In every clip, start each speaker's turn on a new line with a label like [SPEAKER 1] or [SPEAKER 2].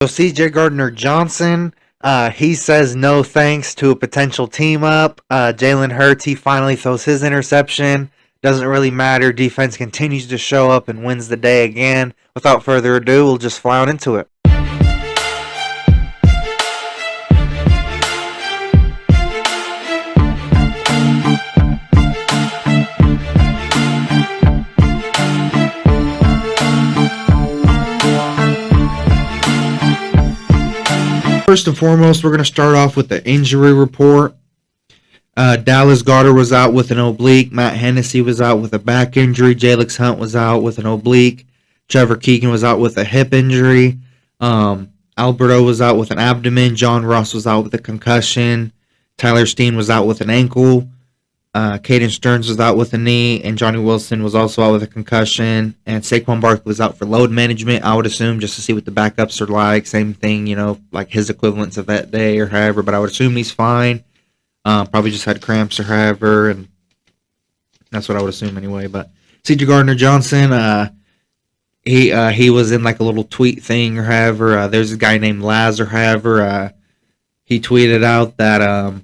[SPEAKER 1] So CJ Gardner-Johnson, he says no thanks to a potential team up. Jalen Hurts, he finally throws his interception. Doesn't really matter. Defense continues to show up and wins the day again. Without further ado, we'll just fly on into it. First and foremost, we're going to start off with the injury report. Dallas Goedert was out with an oblique. Matt Hennessy was out with a back injury. Jalix Hunt was out with an oblique. Trevor Keegan was out with a hip injury. Alberto was out with an abdomen. John Ross was out with a concussion. Tyler Steen was out with an ankle. Caden Stearns was out with a knee, and Johnny Wilson was also out with a concussion. And Saquon Barkley was out for load management, I would assume, just to see what the backups are like. Same thing, like his equivalents of that day or however, but I would assume he's fine. Probably just had cramps or however, and that's what I would assume anyway. But CJ Gardner-Johnson, he was in like a little tweet thing or however. There's a guy named Laz or however. He tweeted out that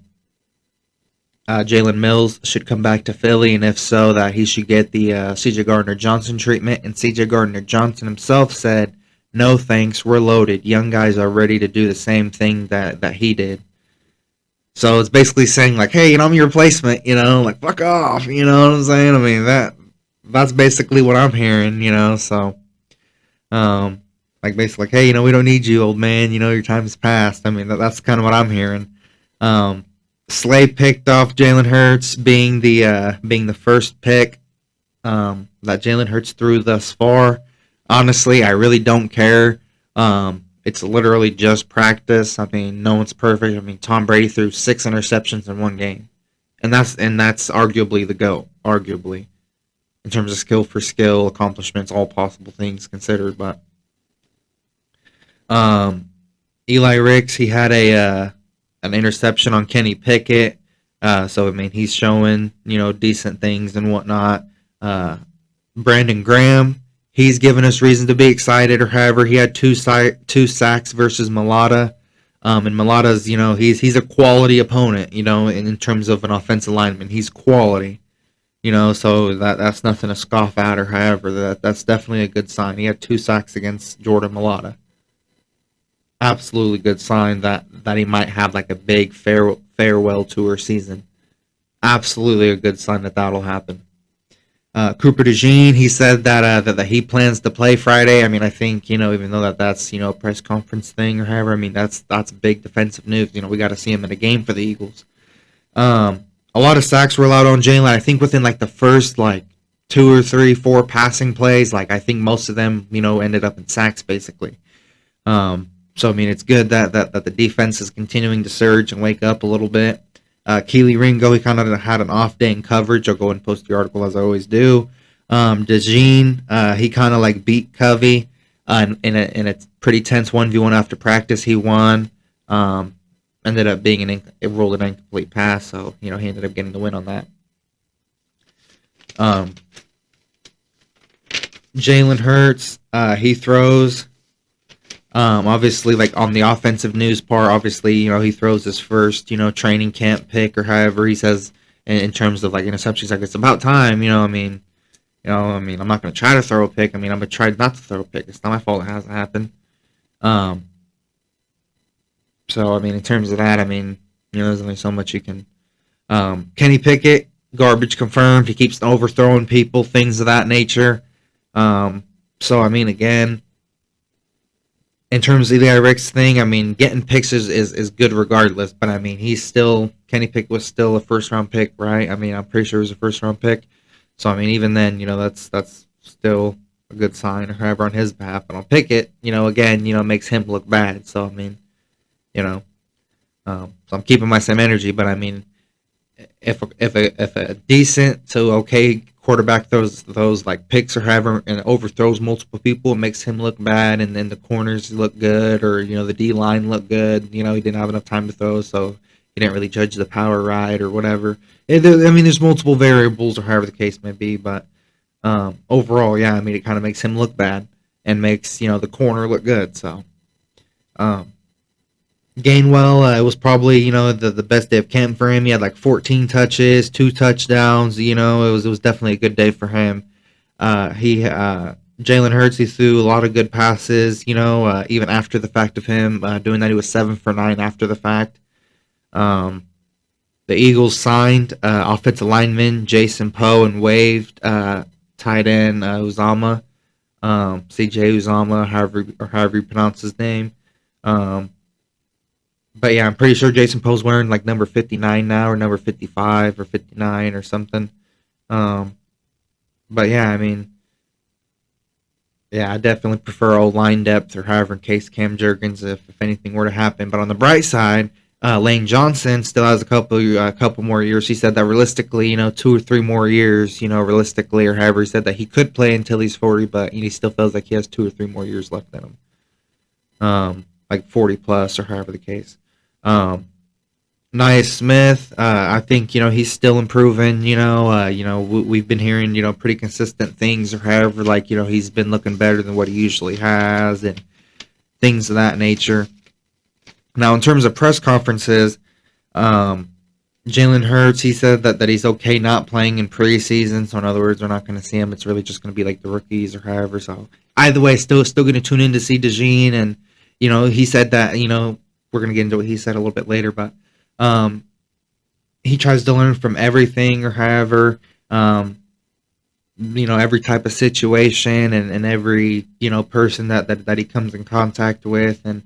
[SPEAKER 1] Jalen Mills should come back to Philly, and if so, that he should get the CJ Gardner-Johnson treatment. And CJ Gardner-Johnson himself said, "No thanks, we're loaded. Young guys are ready to do the same thing that he did." So it's basically saying like, "Hey, I'm your replacement. Like fuck off." You know what I'm saying? I mean that's basically what I'm hearing. So like basically like, "Hey, we don't need you, old man. Your time's passed." I mean that's kind of what I'm hearing. Slay picked off Jalen Hurts, being the first pick that Jalen Hurts threw thus far. Honestly, I really don't care. It's literally just practice. I mean, no one's perfect. I mean, Tom Brady threw 6 interceptions in one game, and that's arguably the GOAT, arguably, in terms of skill for skill, accomplishments, all possible things considered. But Eli Ricks, he had an interception on Kenny Pickett. So I mean, he's showing decent things and whatnot. Brandon Graham, he's given us reason to be excited, or however, he had two sacks versus Mulata. And Mulata's, he's a quality opponent, in terms of an offensive lineman. He's quality, so that's nothing to scoff at, or however, that's definitely a good sign. He had 2 sacks against Jordan Mulata. Absolutely good sign that he might have like a big farewell tour season. Absolutely a good sign that'll happen. Cooper DeJean, he said that he plans to play Friday. I mean, I think even though that's a press conference thing or however, I mean that's big defensive news. We got to see him in a game for the Eagles. A lot of sacks were allowed on Jalen. I think within like the first like 2 or 3, 4 passing plays, like I think most of them ended up in sacks basically. So I mean, it's good that the defense is continuing to surge and wake up a little bit. Keely Ringo, he kind of had an off day in coverage. I'll go and post the article as I always do. DeJean, he kind of like beat Covey in a pretty tense 1v1 after practice. He won. Ended up being it rolled an incomplete pass, so he ended up getting the win on that. Jalen Hurts, he throws. Obviously, like on the offensive news part, obviously, he throws his first, training camp pick or however he says in terms of like interceptions. Like it's about time, I mean, I'm not going to try to throw a pick. I mean, I'm going to try not to throw a pick. It's not my fault it hasn't happened. So I mean, in terms of that, I mean, there's only so much you can. Kenny Pickett, garbage confirmed. He keeps overthrowing people, things of that nature. So I mean, again. In terms of the Eli Ricks thing, I mean, getting picks is good regardless, but I mean, Kenny Pickett was still a first-round pick, right? I mean, I'm pretty sure it was a first-round pick. So, I mean, even then, that's still a good sign, or however, on his behalf. But on Pickett, again, makes him look bad. So, I mean, so I'm keeping my same energy, but I mean, if a decent to okay quarterback throws like picks or however and overthrows multiple people, it makes him look bad, and then the corners look good, or the D line look good. He didn't have enough time to throw, so he didn't really judge the power right or whatever. I mean, there's multiple variables or however the case may be, but overall, yeah, I mean, it kind of makes him look bad and makes the corner look good. So Um, Gainwell, it was probably the best day of camp for him. He had like 14 touches, 2 touchdowns. It was definitely a good day for him. He Jalen Hurts, he threw a lot of good passes. Even after the fact of him doing that, he was 7 for 9 after the fact. Um, the Eagles signed offensive lineman Jason Poe and waived tight end Uzama, Cjgj Uzama, however you pronounce his name. Um, but yeah, I'm pretty sure Jason Poe's wearing like number 59 now, or number 55 or 59 or something. Um, but yeah, I mean, yeah, I definitely prefer old line depth, or however, in case Cam Jurgens, if anything were to happen. But on the bright side, Lane Johnson still has a couple more years. He said that realistically, 2 or 3 more years, realistically, or however, he said that he could play until he's 40, but he still feels like he has 2 or 3 more years left in him, like 40 plus, or however the case. Um, Nia Smith, I think he's still improving. We've been hearing pretty consistent things, or however, like he's been looking better than what he usually has, and things of that nature. Now, in terms of press conferences, um, Jalen Hurts, he said that he's okay not playing in preseason. So in other words, we're not going to see him. It's really just going to be like the rookies, or however. So either way, still going to tune in to see Cjgj, and he said that we're going to get into what he said a little bit later, but um, he tries to learn from everything, or however, every type of situation, and every person that he comes in contact with. And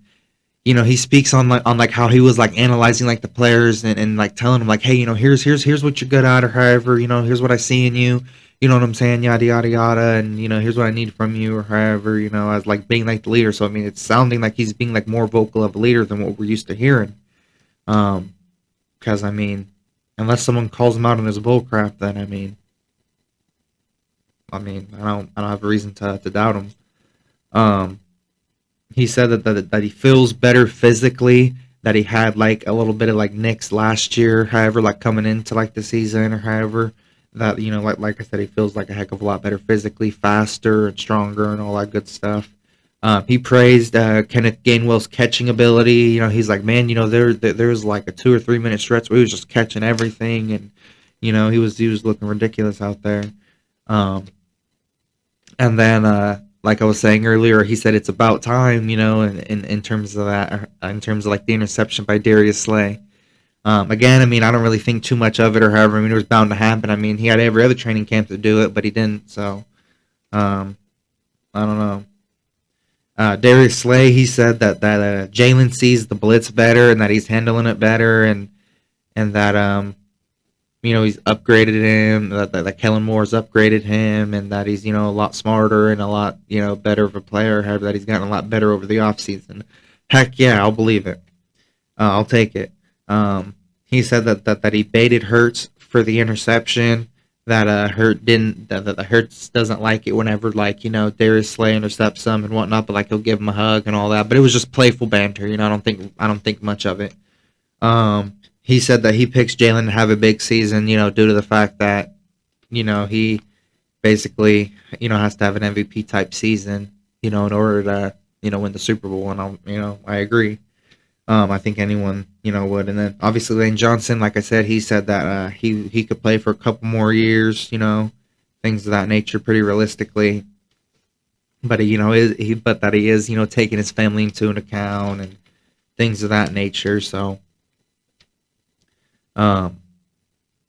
[SPEAKER 1] he speaks on how he was like analyzing like the players, and like telling them like, hey, here's what you're good at, or however, here's what I see in you. You know what I'm saying? Yada yada yada, and here's what I need from you, or however, as like being like the leader. So I mean, it's sounding like he's being like more vocal of a leader than what we're used to hearing. Because I mean, unless someone calls him out on his bullcrap, then I don't have a reason to doubt him. Um, he said that he feels better physically, that he had like a little bit of like nicks last year, however, like coming into like the season, or however, that like I said, he feels like a heck of a lot better physically, faster and stronger, and all that good stuff. He praised Kenneth Gainwell's catching ability. He's like, man, there's like a 2 or 3 minute stretch where he was just catching everything, and he was looking ridiculous out there. Um, and then, like I was saying earlier, he said it's about time, in terms of that, in terms of like the interception by Darius Slay. Again, I don't really think too much of it, or however. It was bound to happen. He had every other training camp to do it, but he didn't. So, um, I don't know. Darius Slay, he said that Jalen sees the blitz better, and that he's handling it better, and that he's upgraded him, that Kellen Moore's upgraded him, and that he's a lot smarter and a lot better of a player. However, that he's gotten a lot better over the offseason. Heck yeah, I'll believe it. I'll take it. He said that he baited Hurts for the interception. That Hurts doesn't like it whenever Darius Slay intercepts him and whatnot, but like he'll give him a hug and all that. But it was just playful banter. I don't think much of it. He said that he picks Jalen to have a big season, due to the fact that he basically has to have an MVP type season, in order to win the Super Bowl. And I agree. I think anyone would. And then obviously Lane Johnson, like I said, he said that he could play for a couple more years, things of that nature, pretty realistically. But that he is taking his family into an account, and things of that nature. So um,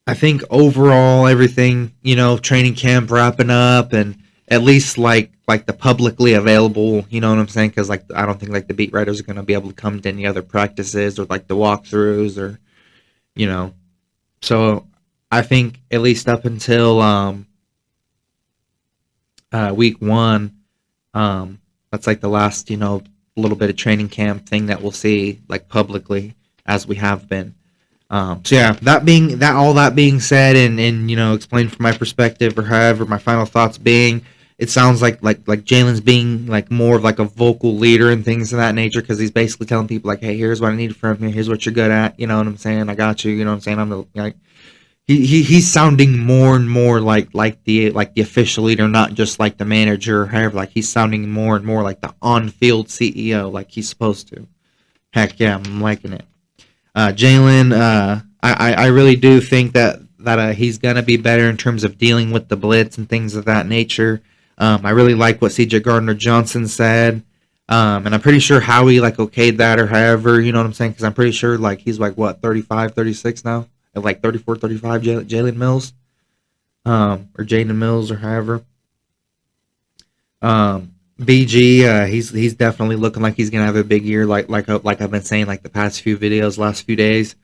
[SPEAKER 1] I think overall everything, training camp wrapping up, and at least like the publicly available, you know what I'm saying? Because like I don't think like the beat writers are going to be able to come to any other practices, or like the walkthroughs, or you know. So I think at least up until week one, that's like the last little bit of training camp thing that we'll see like publicly, as we have been. So yeah, all that being said, and explained from my perspective, or however my final thoughts being, it sounds like Jalen's being like more of like a vocal leader and things of that nature, because he's basically telling people like, hey, here's what I need from you, here's what you're good at, you know what I'm saying, I got you, you know what I'm saying, I'm the like, he's sounding more and more like the official leader, not just like the manager. However, like he's sounding more and more like the on-field CEO, like he's supposed to. Heck yeah, I'm liking it. Jalen, I really do think that he's gonna be better in terms of dealing with the blitz and things of that nature. I really like what Cjgj Gardner Johnson said. And I'm pretty sure Howie like okayed that or however, you know what I'm saying? Because I'm pretty sure like he's like what 35, 36 now, at like 34, 35. Jalen Mills, or Jaden Mills or however. BG, he's definitely looking like he's gonna have a big year, like I've been saying like the past few videos, last few days.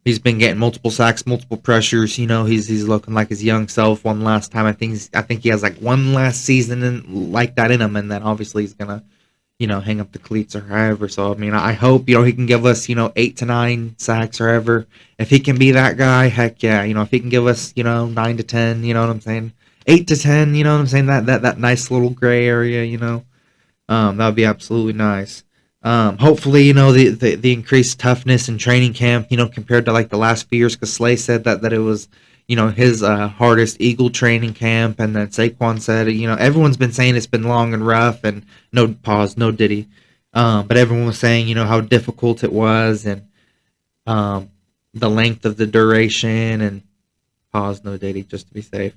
[SPEAKER 1] He's been getting multiple sacks, multiple pressures. You know, he's looking like his young self one last time. I think he has like one last season like that in him, and then obviously he's gonna hang up the cleats or however. So I mean, I hope he can give us 8 to 9 sacks or however. If he can be that guy, heck yeah. If he can give us 9 to 10, you know what I'm saying. 8 to 10, you know what I'm saying. That nice little gray area, that would be absolutely nice. Hopefully, the increased toughness in training camp, compared to like the last few years, because Slay said that it was, his hardest Eagle training camp, and then Saquon said, everyone's been saying it's been long and rough, and no pause, no diddy, but everyone was saying, how difficult it was, and the length of the duration, and pause, no diddy, just to be safe.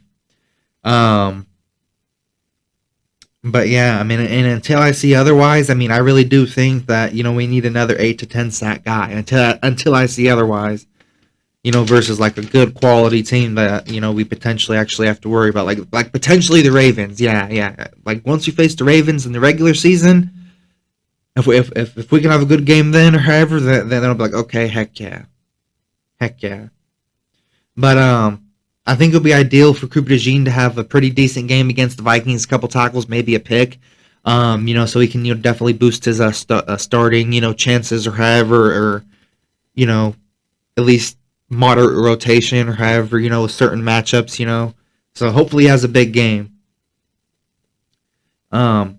[SPEAKER 1] But yeah, I mean, and until I see otherwise, I mean, I really do think that we need another 8 to 10 sack guy until I see otherwise. Versus like a good quality team that we potentially actually have to worry about, like potentially the Ravens. Yeah. Like once we face the Ravens in the regular season, if we can have a good game then or however, then I'll be like, okay, heck yeah. But I think it would be ideal for Cjgj to have a pretty decent game against the Vikings, a couple tackles, maybe a pick. So he can definitely boost his starting chances or however, or at least moderate rotation or however, with certain matchups. So hopefully he has a big game. And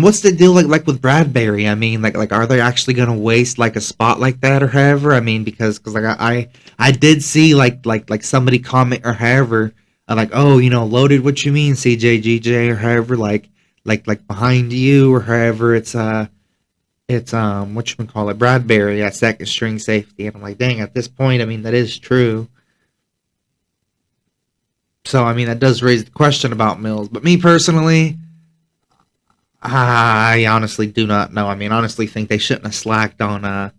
[SPEAKER 1] what's the deal like with Bradbury? I mean, like are they actually gonna waste like a spot like that or however? I mean, because like I did see like somebody comment or however, like, oh, loaded. What you mean, Cjgj or however, like behind you or however, it's what you call it, Bradbury at second string safety, and I'm like, dang, at this point, I mean, that is true. So I mean, that does raise the question about Mills, but me personally, I honestly do not know. I mean, honestly, think they shouldn't have slacked on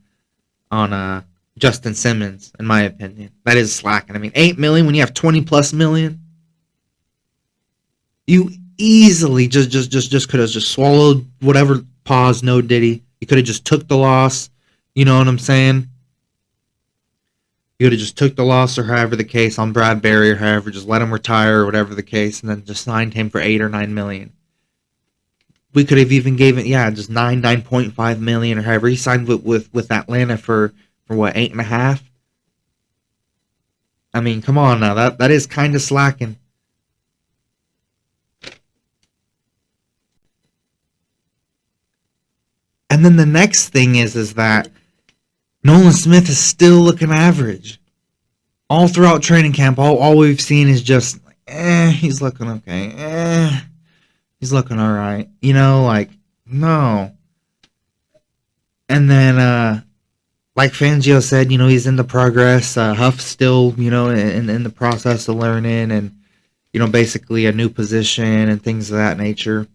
[SPEAKER 1] Justin Simmons, in my opinion. That is slacking. I mean, 8 million when you have 20+ million, you easily just could have just swallowed whatever. Pause, no diddy. You could have just took the loss. You know what I'm saying? You could have just took the loss or however the case on Bradbury or however, just let him retire or whatever the case, and then just signed him for 8 or 9 million. We could have even gave it, just 9.5 million or however. He signed with Atlanta for what, 8.5? I mean, come on now, that is kind of slacking. And then the next thing is that Nolan Smith is still looking average. All throughout training camp, all we've seen is just, he's looking okay. He's looking all right. Like, no. And then, like Fangio said, he's in the progress. Huff's still, in the process of learning and, basically a new position and things of that nature.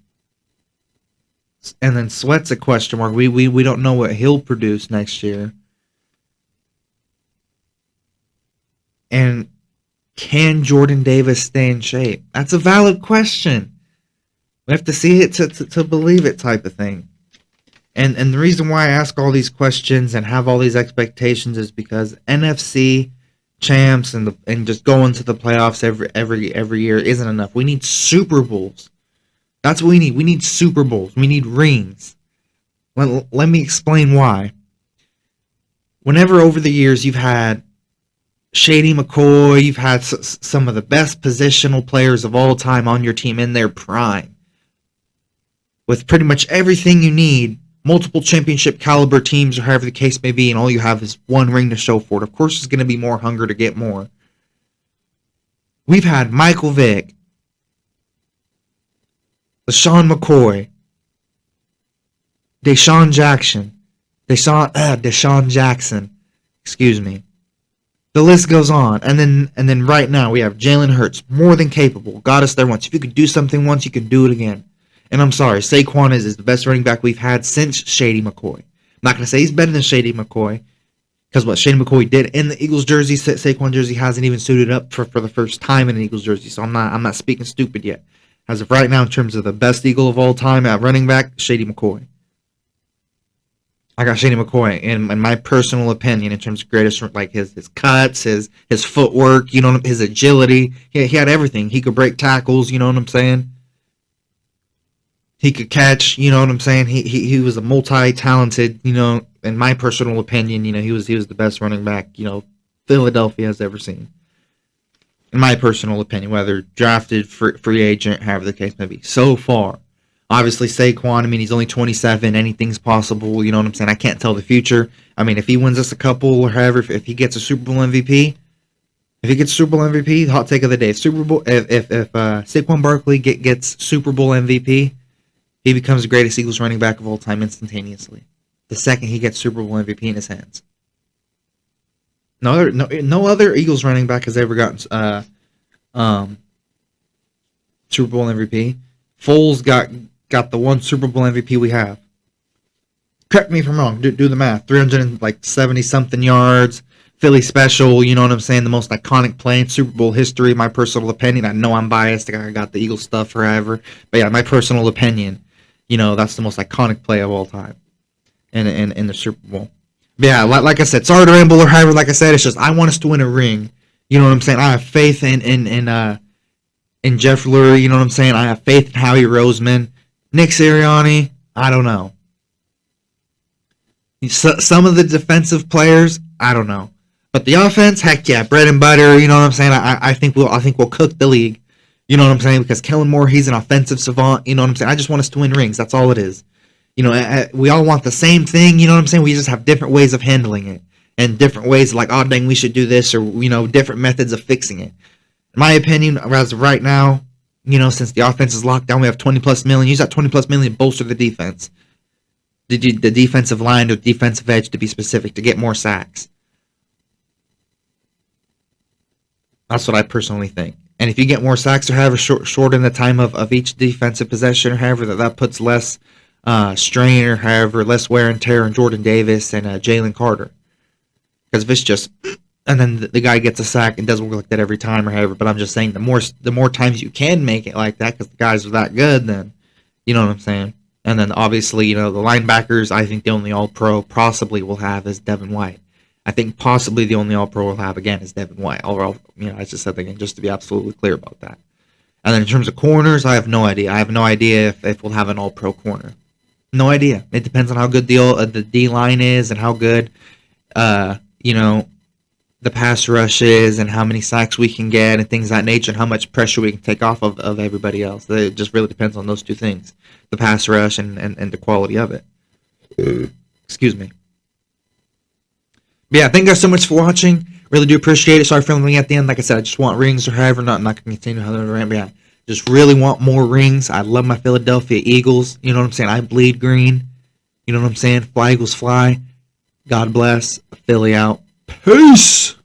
[SPEAKER 1] And then Sweat's a question mark. We don't know what he'll produce next year. And can Jordan Davis stay in shape? That's a valid question. We have to see it to believe it, type of thing. And the reason why I ask all these questions and have all these expectations is because NFC champs and just going to the playoffs every year isn't enough. We need Super Bowls. That's what we need. We need Super Bowls. We need rings. Let me explain why. Whenever over the years you've had Shady McCoy, you've had some of the best positional players of all time on your team in their prime, with pretty much everything you need multiple championship caliber teams, or however the case may be, and all you have is one ring to show for it. Of course, there's going to be more hunger to get more. We've had Michael Vick, LaShawn McCoy, Deshaun Jackson. Excuse me. The list goes on, and then right now we have Jalen Hurts, more than capable, got us there once. If you could do something once, you can do it again. And I'm sorry, Saquon is the best running back we've had since Shady McCoy. I'm not going to say he's better than Shady McCoy, because what Shady McCoy did in the Eagles jersey, Saquon jersey hasn't even suited up for the first time in an Eagles jersey. So I'm not speaking stupid yet. As of right now, in terms of the best Eagle of all time at running back, Shady McCoy. I got Shady McCoy in my personal opinion in terms of greatest, like his cuts, his footwork, you know, his agility. He had everything. He could break tackles, you know what I'm saying? He could catch, you know what I'm saying? He was a multi-talented, you know, in my personal opinion, you know, he was the best running back, you know, Philadelphia has ever seen. In my personal opinion, whether drafted, free agent, however the case may be. So far. Obviously, Saquon, I mean, he's only 27. Anything's possible, you know what I'm saying? I can't tell the future. I mean, if he wins us a couple, or however, if he gets a Super Bowl MVP, hot take of the day. If Saquon Barkley gets Super Bowl MVP, he becomes the greatest Eagles running back of all time instantaneously. The second he gets Super Bowl MVP in his hands. No other Eagles running back has ever gotten Super Bowl MVP. Foles got the one Super Bowl MVP we have. Correct me if I'm wrong. Do the math. 370 something yards. Philly special. You know what I'm saying? The most iconic play in Super Bowl history. My personal opinion. I know I'm biased. I got the Eagles stuff forever. But yeah, my personal opinion. You know, that's the most iconic play of all time in the Super Bowl. But yeah, like I said, sorry to ramble or however. Like I said, it's just I want us to win a ring. You know what I'm saying? I have faith in Jeff Lurie. You know what I'm saying? I have faith in Howie Roseman. Nick Sirianni, I don't know. Some of the defensive players, I don't know. But the offense, heck yeah, bread and butter. You know what I'm saying? I think we'll cook the league. You know what I'm saying? Because Kellen Moore, he's an offensive savant. You know what I'm saying? I just want us to win rings. That's all it is. You know, we all want the same thing. You know what I'm saying? We just have different ways of handling it. And different ways like, oh, dang, we should do this. Or, you know, different methods of fixing it. In my opinion, as of right now, you know, since the offense is locked down, we have 20 plus million. Use that 20 plus million to bolster the defense. The defensive line or defensive edge, to be specific, to get more sacks. That's what I personally think. And if you get more sacks or however shorten the time of each defensive possession or however, that puts less strain or however, less wear and tear on Jordan Davis and Jalen Carter. Because if it's just... and then the guy gets a sack and doesn't work like that every time or however. But I'm just saying the more times you can make it like that because the guys are that good, then you know what I'm saying. And then obviously, you know, the linebackers, I think the only All-Pro possibly will have is Devin White. I think possibly the only All-Pro we'll have again is Devin White. Overall, you know, I just said that again just to be absolutely clear about that. And then in terms of corners, I have no idea. I have no idea if we'll have an All-Pro corner. No idea. It depends on how good the D-line is and how good, you know, the pass rush is and how many sacks we can get and things of that nature and how much pressure we can take off of everybody else. It just really depends on those two things. The pass rush and the quality of it. Excuse me. But yeah, thank you guys so much for watching. Really do appreciate it. Sorry for filming at the end. Like I said, I just want rings or however. I'm not going to continue how to rant, but yeah, just really want more rings. I love my Philadelphia Eagles. You know what I'm saying? I bleed green. You know what I'm saying? Fly Eagles fly. God bless. Philly out. Peace.